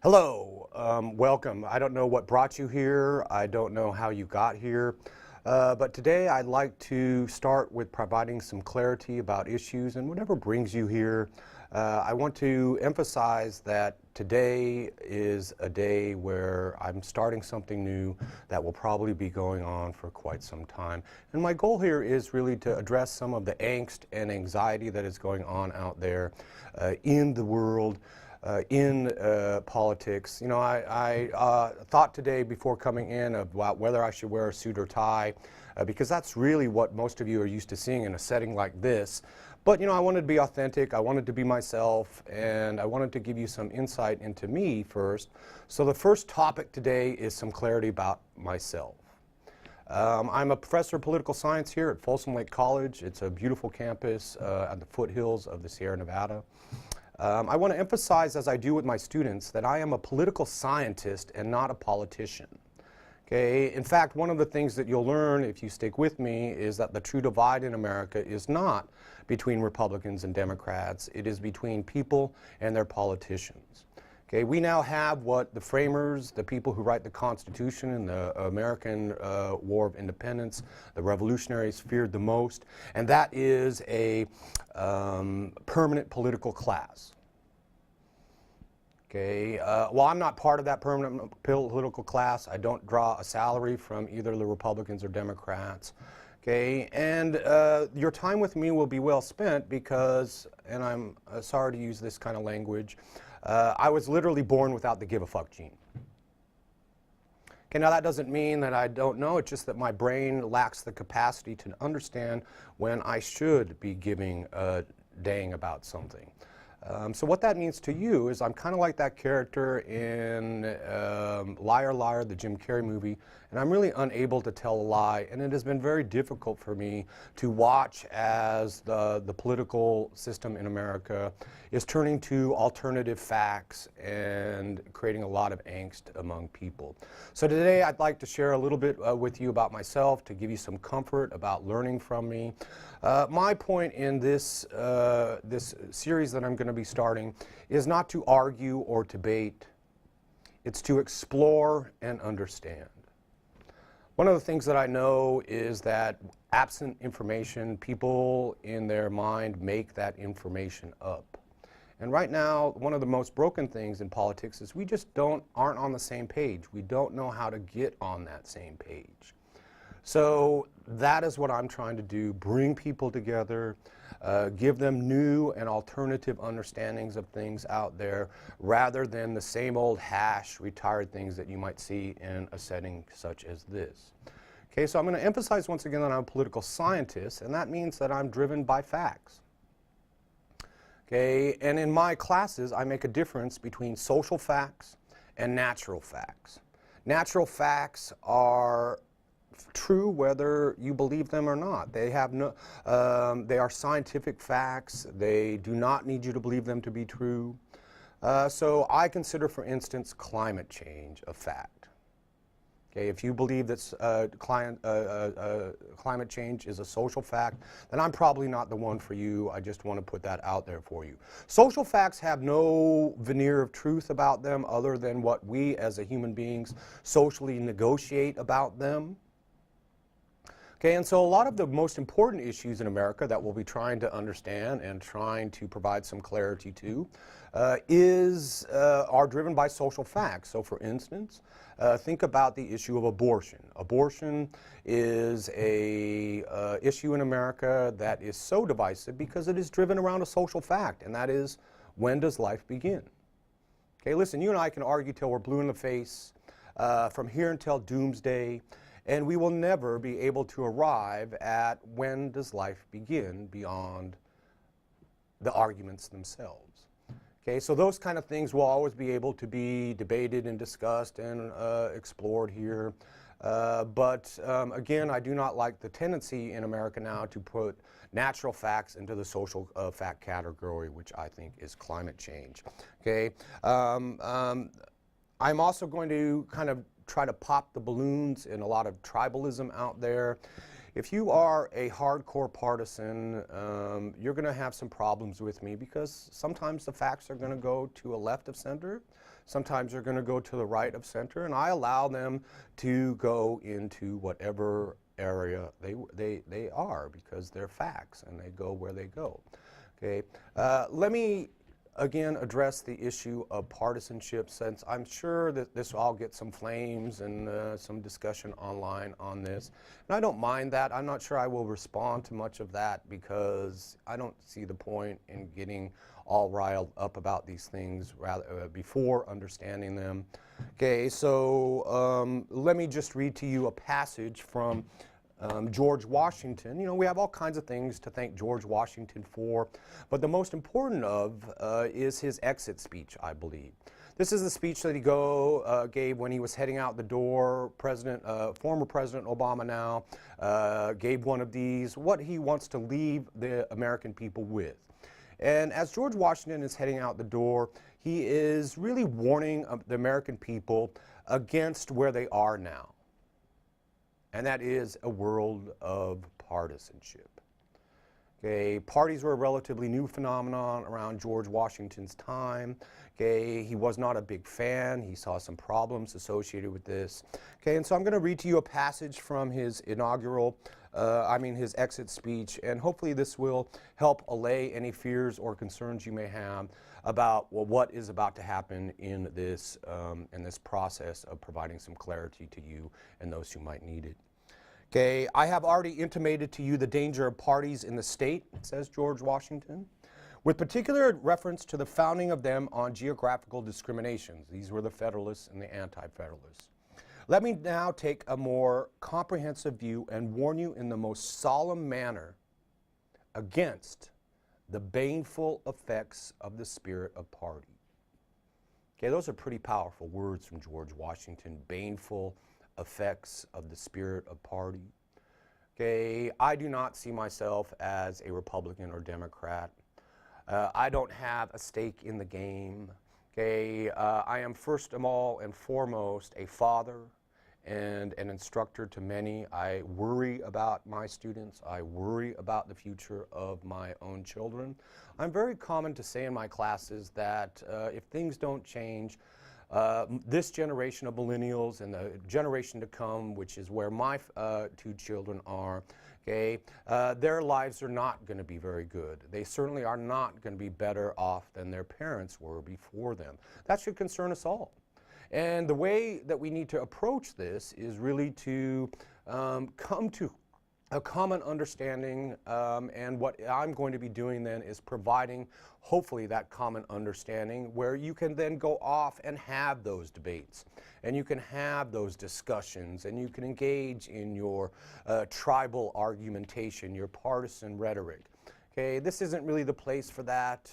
Hello, welcome. I don't know what brought you here. I don't know how you got here. But today I'd like to start with providing some clarity about issues and whatever brings you here. I want to emphasize that today is a day where I'm starting something new that will probably be going on for quite some time. And my goal here is really to address some of the angst and anxiety that is going on out there in the world. In politics. You know, I thought today before coming in about whether I should wear a suit or tie, because that's really what most of you are used to seeing in a setting like this. But, you know, I wanted to be authentic, I wanted to be myself, and I wanted to give you some insight into me first. So the first topic today is some clarity about myself. I'm a professor of political science here at Folsom Lake College. It's a beautiful campus at the foothills of the Sierra Nevada. I want to emphasize, as I do with my students, that I am a political scientist and not a politician. Okay? In fact, one of the things that you'll learn if you stick with me is that the true divide in America is not between Republicans and Democrats. It is between people and their politicians. Okay? We now have what the framers, the people who write the Constitution and the American War of Independence, the revolutionaries feared the most, and that is a permanent political class. Okay, well, I'm not part of that permanent political class. I don't draw a salary from either the Republicans or Democrats. Okay, and your time with me will be well spent because, and I'm sorry to use this kind of language, I was literally born without the give a fuck gene. Okay, now that doesn't mean that I don't know, it's just that my brain lacks the capacity to understand when I should be giving a dang about something. So what that means to you is I'm kind of like that character in Liar Liar, the Jim Carrey movie, and I'm really unable to tell a lie, and it has been very difficult for me to watch as the political system in America is turning to alternative facts and creating a lot of angst among people. So today I'd like to share a little bit with you about myself, to give you some comfort about learning from me. My point in this series that I'm going to be starting is not to argue or debate. It's to explore and understand. One of the things that I know is that absent information, people in their mind make that information up. And right now, one of the most broken things in politics is we just aren't on the same page. We don't know how to get on that same page. So that is what I'm trying to do, bring people together, give them new and alternative understandings of things out there rather than the same old hash, retired things that you might see in a setting such as this. Okay, so I'm going to emphasize once again that I'm a political scientist, and that means that I'm driven by facts. Okay, and in my classes I make a difference between social facts and natural facts. Natural facts are true whether you believe them or not. They have no, they are scientific facts. They do not need you to believe them to be true. So I consider, for instance, climate change a fact. Okay, if you believe that climate change is a social fact, then I'm probably not the one for you. I just want to put that out there for you. Social facts have no veneer of truth about them other than what we as a human beings socially negotiate about them. Okay, and so a lot of the most important issues in America that we'll be trying to understand and trying to provide some clarity to are driven by social facts. So for instance, think about the issue of abortion. Abortion is a issue in America that is so divisive because it is driven around a social fact, and that is, when does life begin? Okay, listen, you and I can argue till we're blue in the face from here until doomsday, and we will never be able to arrive at when does life begin beyond the arguments themselves. Okay, so those kind of things will always be able to be debated and discussed and explored here. But again, I do not like the tendency in America now to put natural facts into the social fact category, which I think is climate change. Okay, I'm also going to kind of try to pop the balloons in a lot of tribalism out there. If you are a hardcore partisan, you're going to have some problems with me because sometimes the facts are going to go to a left of center, sometimes they're going to go to the right of center, and I allow them to go into whatever area they are because they're facts and they go where they go. Okay, let me again address the issue of partisanship, since I'm sure that this will all get some flames and some discussion online on this. And I don't mind that. I'm not sure I will respond to much of that because I don't see the point in getting all riled up about these things before understanding them. Okay, so let me just read to you a passage from George Washington. You know, we have all kinds of things to thank George Washington for, but the most important of is his exit speech, I believe. This is the speech that he gave when he was heading out the door. Former President Obama now gave one of these, what he wants to leave the American people with. And as George Washington is heading out the door, he is really warning the American people against where they are now. And that is a world of partisanship. Okay, parties were a relatively new phenomenon around George Washington's time. Okay, he was not a big fan. He saw some problems associated with this. Okay, and so I'm going to read to you a passage from his his exit speech, and hopefully this will help allay any fears or concerns you may have about, well, what is about to happen in this process of providing some clarity to you and those who might need it. Okay, I have already intimated to you the danger of parties in the state, says George Washington, with particular reference to the founding of them on geographical discriminations. These were the Federalists and the Anti-Federalists. Let me now take a more comprehensive view and warn you in the most solemn manner against the baneful effects of the spirit of party. Okay, those are pretty powerful words from George Washington, baneful effects of the spirit of party. Okay, I do not see myself as a Republican or Democrat. I don't have a stake in the game. Okay, I am first of all and foremost a father and an instructor to many. I worry about my students. I worry about the future of my own children. I'm very common to say in my classes that if things don't change, this generation of millennials and the generation to come, which is where my two children are, okay, their lives are not going to be very good. They certainly are not going to be better off than their parents were before them. That should concern us all. And the way that we need to approach this is really to come to a common understanding, and what I'm going to be doing then is providing hopefully that common understanding where you can then go off and have those debates and you can have those discussions and you can engage in your tribal argumentation, your partisan rhetoric. Okay, this isn't really the place for that.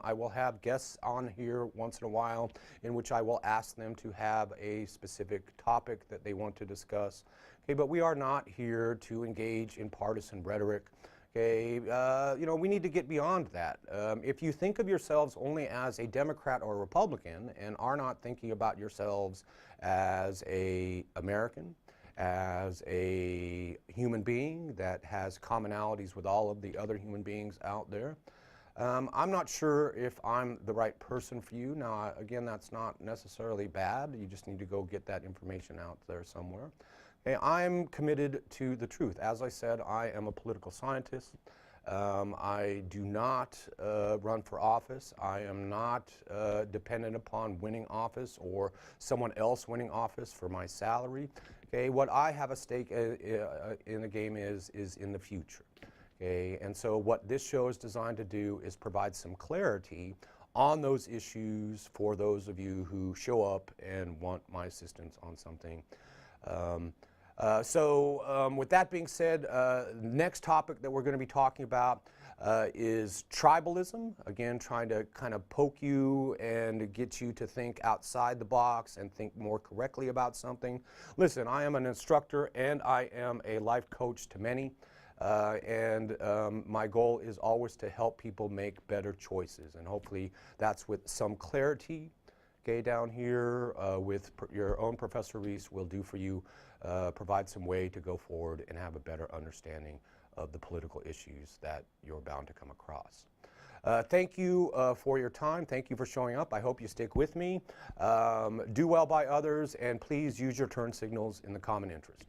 I will have guests on here once in a while in which I will ask them to have a specific topic that they want to discuss. Okay, but we are not here to engage in partisan rhetoric. Okay, you know, we need to get beyond that. If you think of yourselves only as a Democrat or a Republican and are not thinking about yourselves as an American, as a human being that has commonalities with all of the other human beings out there, I'm not sure if I'm the right person for you. Now, again, that's not necessarily bad. You just need to go get that information out there somewhere. Okay, I'm committed to the truth. As I said, I am a political scientist. I do not run for office. I am not dependent upon winning office or someone else winning office for my salary. Okay, what I have a stake in the game is in the future. Okay, and so what this show is designed to do is provide some clarity on those issues for those of you who show up and want my assistance on something. With that being said, next topic that we're going to be talking about is tribalism. Again, trying to kind of poke you and get you to think outside the box and think more correctly about something. Listen, I am an instructor and I am a life coach to many. My goal is always to help people make better choices, and hopefully that's with some clarity, okay, down here with your own Professor Reese will do for you, provide some way to go forward and have a better understanding of the political issues that you're bound to come across. Thank you for your time. Thank you for showing up. I hope you stick with me. Do well by others, and please use your turn signals in the common interest.